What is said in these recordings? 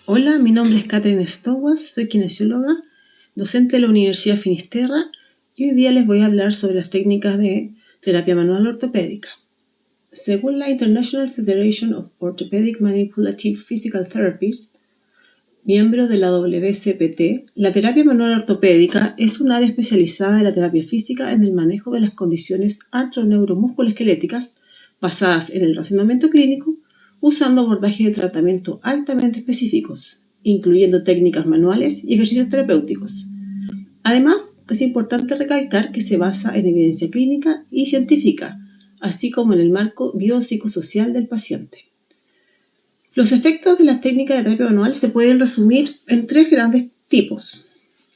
Hola, mi nombre es Catherine Stowas, soy kinesióloga, docente de la Universidad Finisterra y hoy día les voy a hablar sobre las técnicas de terapia manual ortopédica. Según la International Federation of Orthopedic Manipulative Physical Therapies, miembro de la WCPT, la terapia manual ortopédica es un área especializada de la terapia física en el manejo de las condiciones artroneuromusculoesqueléticas basadas en el razonamiento clínico, usando abordajes de tratamiento altamente específicos, incluyendo técnicas manuales y ejercicios terapéuticos. Además, es importante recalcar que se basa en evidencia clínica y científica, así como en el marco biopsicosocial del paciente. Los efectos de las técnicas de terapia manual se pueden resumir en tres grandes tipos.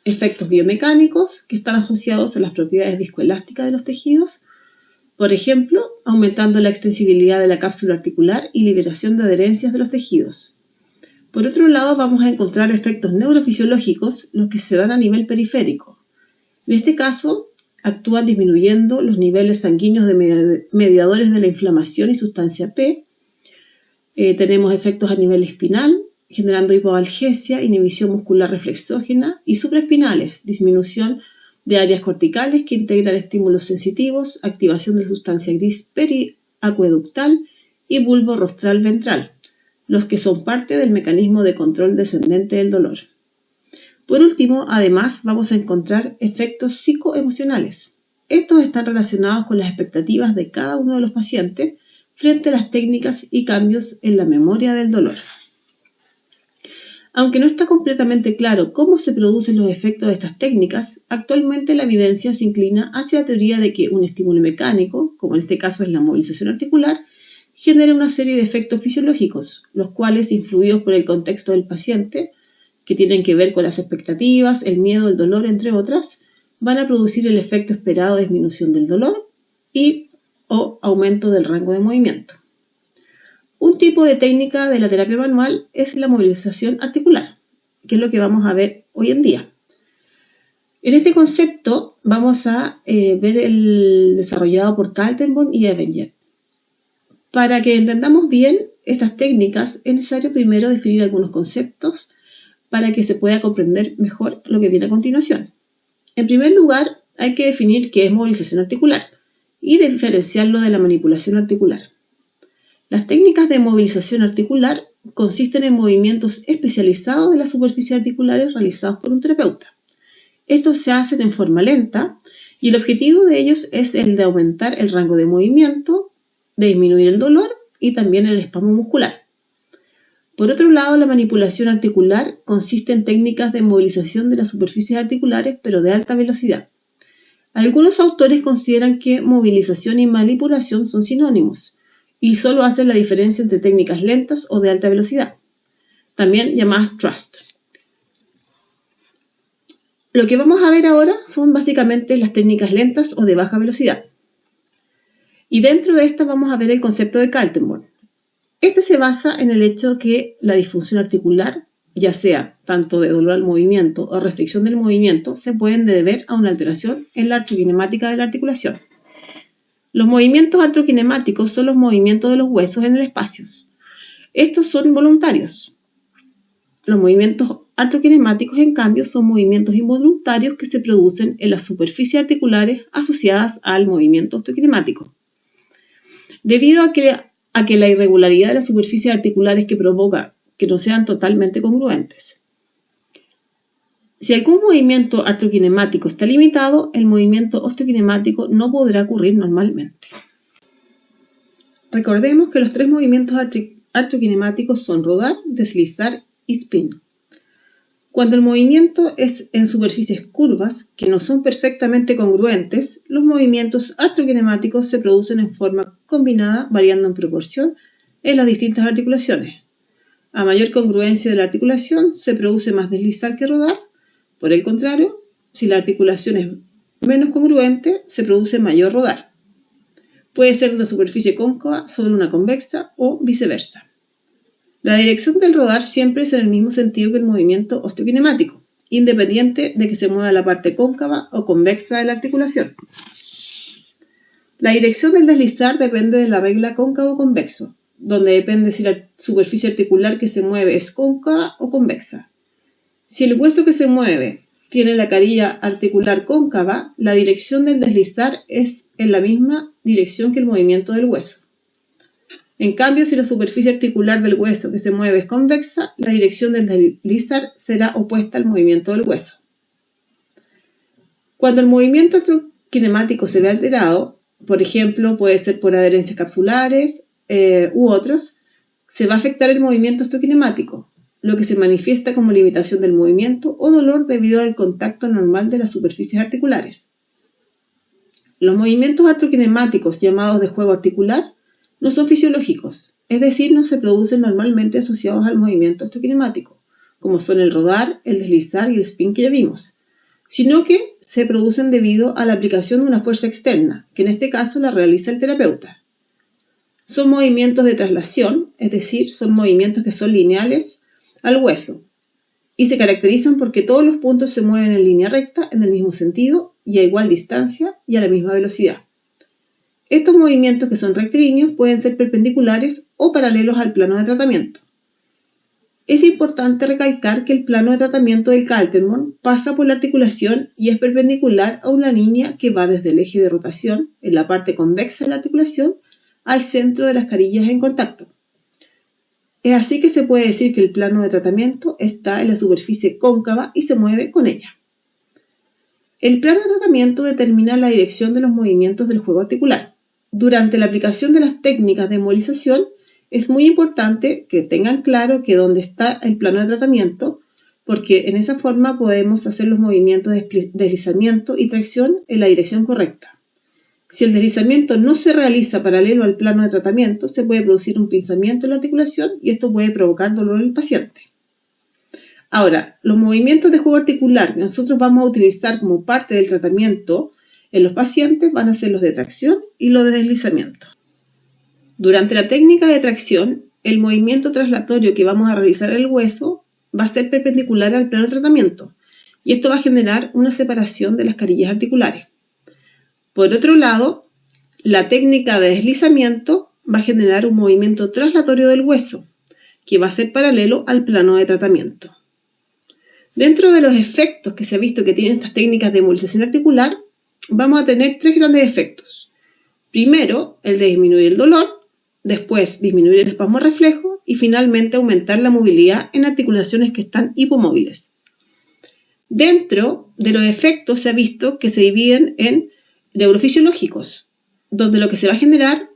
Efectos biomecánicos, que están asociados a las propiedades viscoelásticas de los tejidos, por ejemplo, aumentando la extensibilidad de la cápsula articular y liberación de adherencias de los tejidos. Por otro lado, vamos a encontrar efectos neurofisiológicos, los que se dan a nivel periférico. En este caso, actúan disminuyendo los niveles sanguíneos de mediadores de la inflamación y sustancia P. Tenemos efectos a nivel espinal, generando hipoalgesia, inhibición muscular reflexógena y supraespinales, disminución de áreas corticales que integran estímulos sensitivos, activación de la sustancia gris periacueductal y bulbo rostral ventral, los que son parte del mecanismo de control descendente del dolor. Por último, además, vamos a encontrar efectos psicoemocionales. Estos están relacionados con las expectativas de cada uno de los pacientes frente a las técnicas y cambios en la memoria del dolor. Aunque no está completamente claro cómo se producen los efectos de estas técnicas, actualmente la evidencia se inclina hacia la teoría de que un estímulo mecánico, como en este caso es la movilización articular, genera una serie de efectos fisiológicos, los cuales, influidos por el contexto del paciente, que tienen que ver con las expectativas, el miedo, el dolor, entre otras, van a producir el efecto esperado de disminución del dolor o aumento del rango de movimiento. Un tipo de técnica de la terapia manual es la movilización articular, que es lo que vamos a ver hoy en día. En este concepto vamos a ver el desarrollado por Kaltenborn y Evans. Para que entendamos bien estas técnicas, es necesario primero definir algunos conceptos para que se pueda comprender mejor lo que viene a continuación. En primer lugar, hay que definir qué es movilización articular y diferenciarlo de la manipulación articular. Las técnicas de movilización articular consisten en movimientos especializados de las superficies articulares realizados por un terapeuta. Estos se hacen en forma lenta y el objetivo de ellos es el de aumentar el rango de movimiento, de disminuir el dolor y también el espasmo muscular. Por otro lado, la manipulación articular consiste en técnicas de movilización de las superficies articulares, pero de alta velocidad. Algunos autores consideran que movilización y manipulación son sinónimos y solo hacen la diferencia entre técnicas lentas o de alta velocidad, también llamadas thrust. Lo que vamos a ver ahora son básicamente las técnicas lentas o de baja velocidad. Y dentro de estas vamos a ver el concepto de Kaltenborn. Este se basa en el hecho que la disfunción articular, ya sea tanto de dolor al movimiento o restricción del movimiento, se pueden deber a una alteración en la artrokinemática de la articulación. Los movimientos artrokinemáticos son los movimientos de los huesos en el espacio. Estos son involuntarios. Los movimientos artrokinemáticos, en cambio, son movimientos involuntarios que se producen en las superficies articulares asociadas al movimiento osteokinemático. Debido a que la irregularidad de las superficies articulares que provoca que no sean totalmente congruentes. Si algún movimiento artrokinemático está limitado, el movimiento osteokinemático no podrá ocurrir normalmente. Recordemos que los tres movimientos artrokinemáticos son rodar, deslizar y spin. Cuando el movimiento es en superficies curvas, que no son perfectamente congruentes, los movimientos artrokinemáticos se producen en forma combinada, variando en proporción en las distintas articulaciones. A mayor congruencia de la articulación, se produce más deslizar que rodar. Por el contrario, si la articulación es menos congruente, se produce mayor rodar. Puede ser una superficie cóncava sobre una convexa o viceversa. La dirección del rodar siempre es en el mismo sentido que el movimiento osteokinemático, independiente de que se mueva la parte cóncava o convexa de la articulación. La dirección del deslizar depende de la regla cóncavo-convexo, donde depende si la superficie articular que se mueve es cóncava o convexa. Si el hueso que se mueve tiene la carilla articular cóncava, la dirección del deslizar es en la misma dirección que el movimiento del hueso. En cambio, si la superficie articular del hueso que se mueve es convexa, la dirección del deslizar será opuesta al movimiento del hueso. Cuando el movimiento electrokinemático se ve alterado, por ejemplo, puede ser por adherencias capsulares u otros, se va a afectar el movimiento electrokinemático, lo que se manifiesta como limitación del movimiento o dolor debido al contacto normal de las superficies articulares. Los movimientos artrokinemáticos llamados de juego articular no son fisiológicos, es decir, no se producen normalmente asociados al movimiento electrokinemático, como son el rodar, el deslizar y el spin que ya vimos, sino que se producen debido a la aplicación de una fuerza externa, que en este caso la realiza el terapeuta. Son movimientos de traslación, es decir, son movimientos que son lineales al hueso, y se caracterizan porque todos los puntos se mueven en línea recta, en el mismo sentido, y a igual distancia y a la misma velocidad. Estos movimientos que son rectilíneos pueden ser perpendiculares o paralelos al plano de tratamiento. Es importante recalcar que el plano de tratamiento del Kaltenborn pasa por la articulación y es perpendicular a una línea que va desde el eje de rotación, en la parte convexa de la articulación, al centro de las carillas en contacto. Es así que se puede decir que el plano de tratamiento está en la superficie cóncava y se mueve con ella. El plano de tratamiento determina la dirección de los movimientos del juego articular. Durante la aplicación de las técnicas de movilización, es muy importante que tengan claro que dónde está el plano de tratamiento, porque en esa forma podemos hacer los movimientos de deslizamiento y tracción en la dirección correcta. Si el deslizamiento no se realiza paralelo al plano de tratamiento, se puede producir un pinzamiento en la articulación y esto puede provocar dolor en el paciente. Ahora, los movimientos de juego articular que nosotros vamos a utilizar como parte del tratamiento en los pacientes van a ser los de tracción y los de deslizamiento. Durante la técnica de tracción, el movimiento traslatorio que vamos a realizar en el hueso va a ser perpendicular al plano de tratamiento y esto va a generar una separación de las carillas articulares. Por otro lado, la técnica de deslizamiento va a generar un movimiento traslatorio del hueso que va a ser paralelo al plano de tratamiento. Dentro de los efectos que se ha visto que tienen estas técnicas de movilización articular, vamos a tener tres grandes efectos. Primero, el de disminuir el dolor, después disminuir el espasmo reflejo y finalmente aumentar la movilidad en articulaciones que están hipomóviles. Dentro de los efectos se ha visto que se dividen en neurofisiológicos, donde lo que se va a generar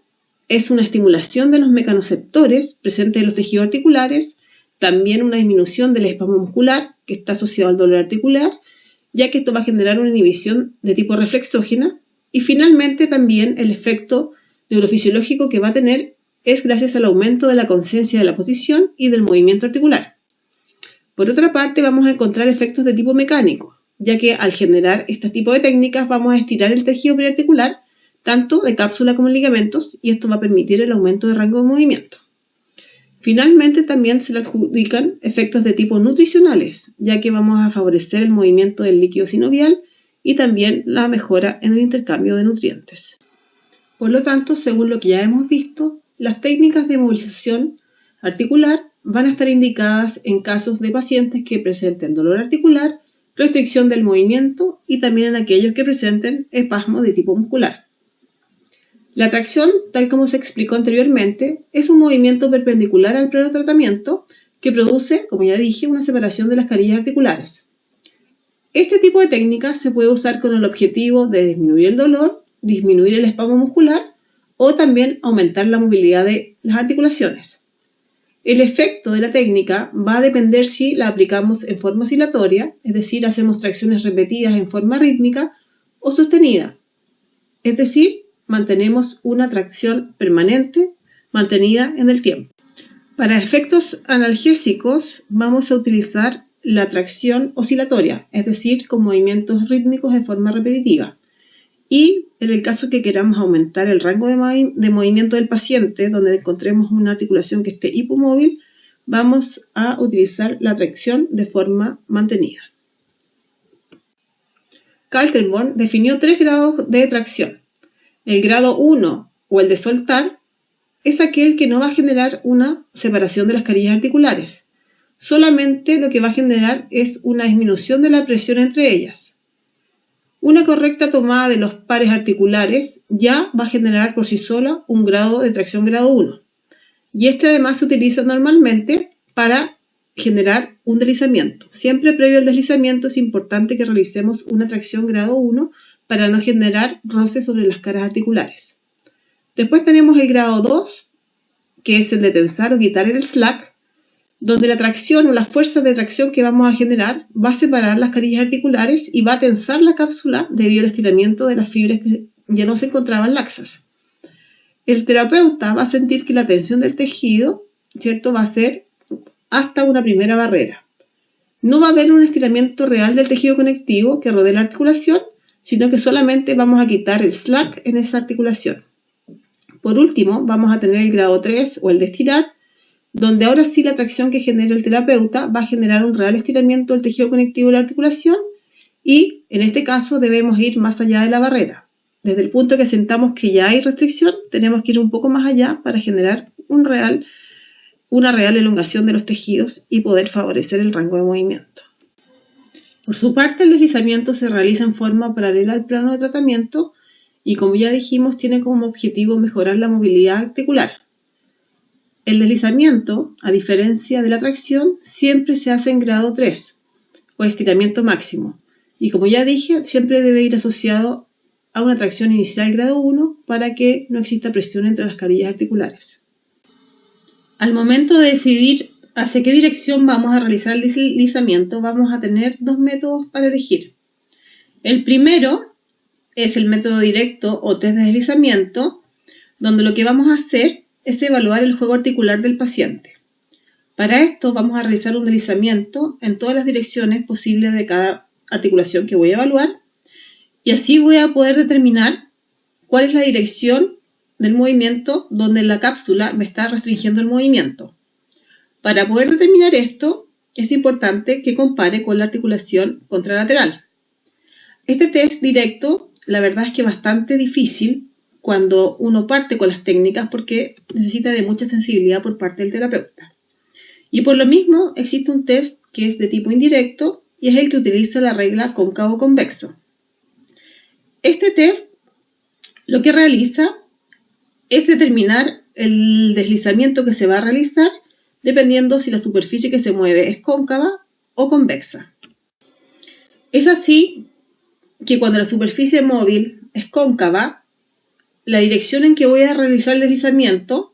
es una estimulación de los mecanoceptores presentes en los tejidos articulares, también una disminución del espasmo muscular que está asociado al dolor articular, ya que esto va a generar una inhibición de tipo reflexógena, y finalmente también el efecto neurofisiológico que va a tener es gracias al aumento de la conciencia de la posición y del movimiento articular. Por otra parte, vamos a encontrar efectos de tipo mecánico, ya que al generar este tipo de técnicas vamos a estirar el tejido periarticular, tanto de cápsula como de ligamentos, y esto va a permitir el aumento de rango de movimiento. Finalmente, también se le adjudican efectos de tipo nutricionales, ya que vamos a favorecer el movimiento del líquido sinovial y también la mejora en el intercambio de nutrientes. Por lo tanto, según lo que ya hemos visto, las técnicas de movilización articular van a estar indicadas en casos de pacientes que presenten dolor articular, restricción del movimiento y también en aquellos que presenten espasmo de tipo muscular. La tracción, tal como se explicó anteriormente, es un movimiento perpendicular al plano de tratamiento que produce, como ya dije, una separación de las carillas articulares. Este tipo de técnica se puede usar con el objetivo de disminuir el dolor, disminuir el espasmo muscular o también aumentar la movilidad de las articulaciones. El efecto de la técnica va a depender si la aplicamos en forma oscilatoria, es decir, hacemos tracciones repetidas en forma rítmica o sostenida, es decir, mantenemos una tracción permanente mantenida en el tiempo. Para efectos analgésicos vamos a utilizar la tracción oscilatoria, es decir, con movimientos rítmicos en forma repetitiva. Y en el caso que queramos aumentar el rango de movimiento del paciente, donde encontremos una articulación que esté hipomóvil, vamos a utilizar la tracción de forma mantenida. Kaltenborn definió tres grados de tracción. El grado 1 o el de soltar es aquel que no va a generar una separación de las carillas articulares. Solamente lo que va a generar es una disminución de la presión entre ellas. Una correcta tomada de los pares articulares ya va a generar por sí sola un grado de tracción grado 1. Y este además se utiliza normalmente para generar un deslizamiento. Siempre previo al deslizamiento es importante que realicemos una tracción grado 1 para no generar roce sobre las caras articulares. Después tenemos el grado 2, que es el de tensar o quitar el slack, donde la tracción o la fuerza de tracción que vamos a generar va a separar las carillas articulares y va a tensar la cápsula debido al estiramiento de las fibras que ya no se encontraban laxas. El terapeuta va a sentir que la tensión del tejido, ¿cierto?, va a ser hasta una primera barrera. No va a haber un estiramiento real del tejido conectivo que rodea la articulación, sino que solamente vamos a quitar el slack en esa articulación. Por último, vamos a tener el grado 3 o el de estirar, donde ahora sí la tracción que genera el terapeuta va a generar un real estiramiento del tejido conectivo de la articulación y en este caso debemos ir más allá de la barrera. Desde el punto que sentamos que ya hay restricción, tenemos que ir un poco más allá para generar una real elongación de los tejidos y poder favorecer el rango de movimiento. Por su parte, el deslizamiento se realiza en forma paralela al plano de tratamiento y, como ya dijimos, tiene como objetivo mejorar la movilidad articular. El deslizamiento, a diferencia de la tracción, siempre se hace en grado 3 o estiramiento máximo y, como ya dije, siempre debe ir asociado a una tracción inicial grado 1 para que no exista presión entre las carillas articulares. Al momento de decidir hacia qué dirección vamos a realizar el deslizamiento, vamos a tener dos métodos para elegir. El primero es el método directo o test de deslizamiento, donde lo que vamos a hacer es evaluar el juego articular del paciente. Para esto vamos a realizar un deslizamiento en todas las direcciones posibles de cada articulación que voy a evaluar y así voy a poder determinar cuál es la dirección del movimiento donde la cápsula me está restringiendo el movimiento. Para poder determinar esto, es importante que compare con la articulación contralateral. Este test directo, la verdad es que es bastante difícil cuando uno parte con las técnicas porque necesita de mucha sensibilidad por parte del terapeuta. Y por lo mismo, existe un test que es de tipo indirecto y es el que utiliza la regla cóncavo-convexo. Este test lo que realiza es determinar el deslizamiento que se va a realizar dependiendo si la superficie que se mueve es cóncava o convexa. Es así que cuando la superficie móvil es cóncava, la dirección en que voy a realizar el deslizamiento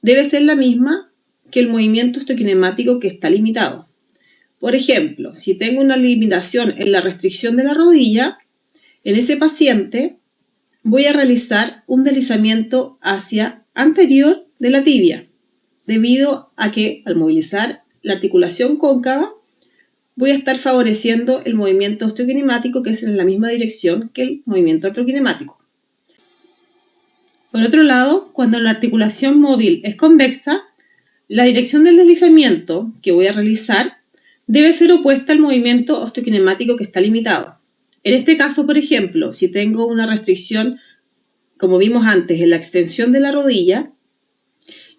debe ser la misma que el movimiento osteokinemático que está limitado. Por ejemplo, si tengo una limitación en la restricción de la rodilla, en ese paciente voy a realizar un deslizamiento hacia anterior de la tibia, debido a que al movilizar la articulación cóncava voy a estar favoreciendo el movimiento osteokinemático que es en la misma dirección que el movimiento artrokinemático. Por otro lado, cuando la articulación móvil es convexa, la dirección del deslizamiento que voy a realizar debe ser opuesta al movimiento osteokinemático que está limitado. En este caso, por ejemplo, si tengo una restricción, como vimos antes, en la extensión de la rodilla,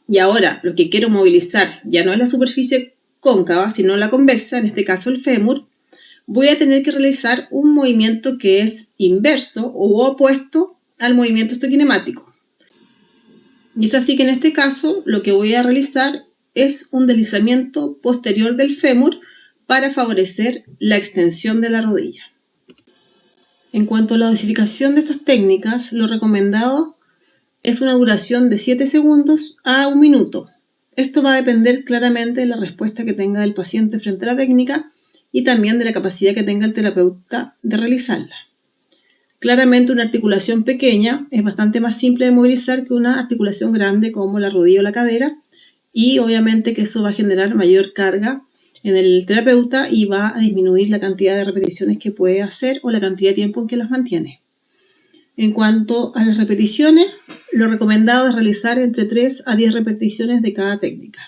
y ahora lo que quiero movilizar ya no es la superficie cóncava, sino la convexa, en este caso el fémur, voy a tener que realizar un movimiento que es inverso o opuesto al movimiento osteokinemático. Y es así que en este caso lo que voy a realizar es un deslizamiento posterior del fémur para favorecer la extensión de la rodilla. En cuanto a la dosificación de estas técnicas, lo recomendado es una duración de 7 segundos a 1 minuto. Esto va a depender claramente de la respuesta que tenga el paciente frente a la técnica y también de la capacidad que tenga el terapeuta de realizarla. Claramente una articulación pequeña es bastante más simple de movilizar que una articulación grande como la rodilla o la cadera y obviamente que eso va a generar mayor carga en el terapeuta y va a disminuir la cantidad de repeticiones que puede hacer o la cantidad de tiempo en que las mantiene. En cuanto a las repeticiones, lo recomendado es realizar entre 3 a 10 repeticiones de cada técnica.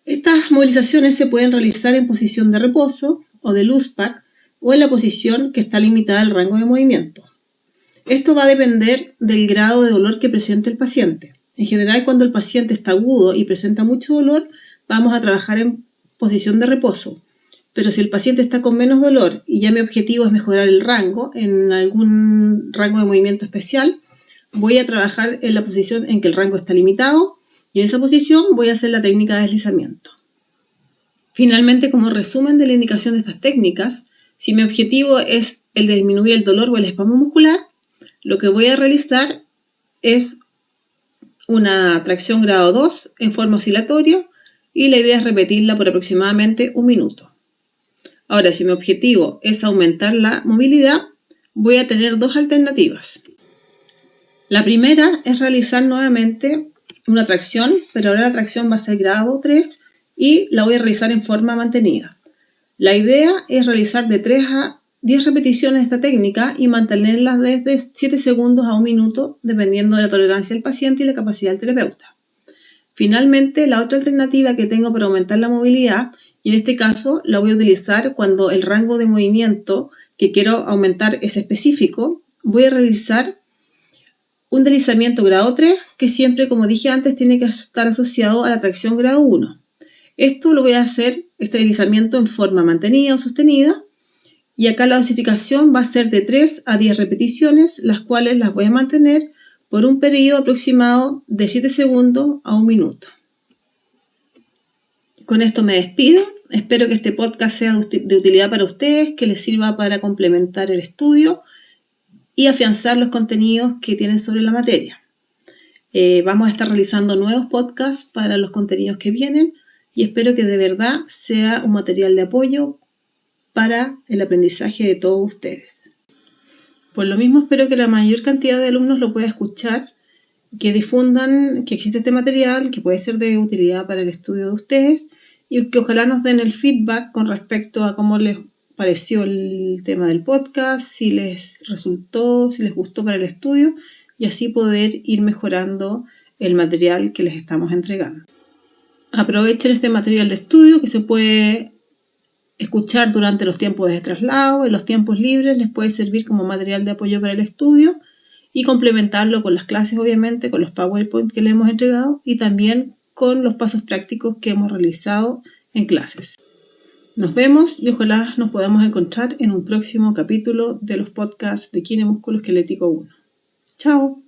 Estas movilizaciones se pueden realizar en posición de reposo o de loose pack o en la posición que está limitada al rango de movimiento. Esto va a depender del grado de dolor que presente el paciente. En general, cuando el paciente está agudo y presenta mucho dolor, vamos a trabajar en posición de reposo. Pero si el paciente está con menos dolor y ya mi objetivo es mejorar el rango, en algún rango de movimiento especial, voy a trabajar en la posición en que el rango está limitado y en esa posición voy a hacer la técnica de deslizamiento. Finalmente, como resumen de la indicación de estas técnicas, si mi objetivo es el de disminuir el dolor o el espasmo muscular, lo que voy a realizar es una tracción grado 2 en forma oscilatoria y la idea es repetirla por aproximadamente 1 minuto. Ahora, si mi objetivo es aumentar la movilidad, voy a tener dos alternativas. La primera es realizar nuevamente una tracción, pero ahora la tracción va a ser grado 3 y la voy a realizar en forma mantenida. La idea es realizar de 3 a 10 repeticiones de esta técnica y mantenerlas desde 7 segundos a 1 minuto, dependiendo de la tolerancia del paciente y la capacidad del terapeuta. Finalmente, la otra alternativa que tengo para aumentar la movilidad, y en este caso la voy a utilizar cuando el rango de movimiento que quiero aumentar es específico, voy a realizar un deslizamiento grado 3, que siempre, como dije antes, tiene que estar asociado a la tracción grado 1. Esto lo voy a hacer, este deslizamiento, en forma mantenida o sostenida, y acá la dosificación va a ser de 3 a 10 repeticiones, las cuales las voy a mantener por un periodo aproximado de 7 segundos a 1 minuto. Con esto me despido. Espero que este podcast sea de utilidad para ustedes, que les sirva para complementar el estudio y afianzar los contenidos que tienen sobre la materia. Vamos a estar realizando nuevos podcasts para los contenidos que vienen y espero que de verdad sea un material de apoyo para el aprendizaje de todos ustedes. Por lo mismo, espero que la mayor cantidad de alumnos lo pueda escuchar, que difundan que existe este material, que puede ser de utilidad para el estudio de ustedes y que ojalá nos den el feedback con respecto a cómo les pareció el tema del podcast, si les resultó, si les gustó para el estudio y así poder ir mejorando el material que les estamos entregando. Aprovechen este material de estudio que se puede escuchar durante los tiempos de traslado, en los tiempos libres, les puede servir como material de apoyo para el estudio y complementarlo con las clases, obviamente, con los PowerPoint que le hemos entregado y también con los pasos prácticos que hemos realizado en clases. Nos vemos y ojalá nos podamos encontrar en un próximo capítulo de los podcasts de Kine Músculo Esquelético 1. ¡Chao!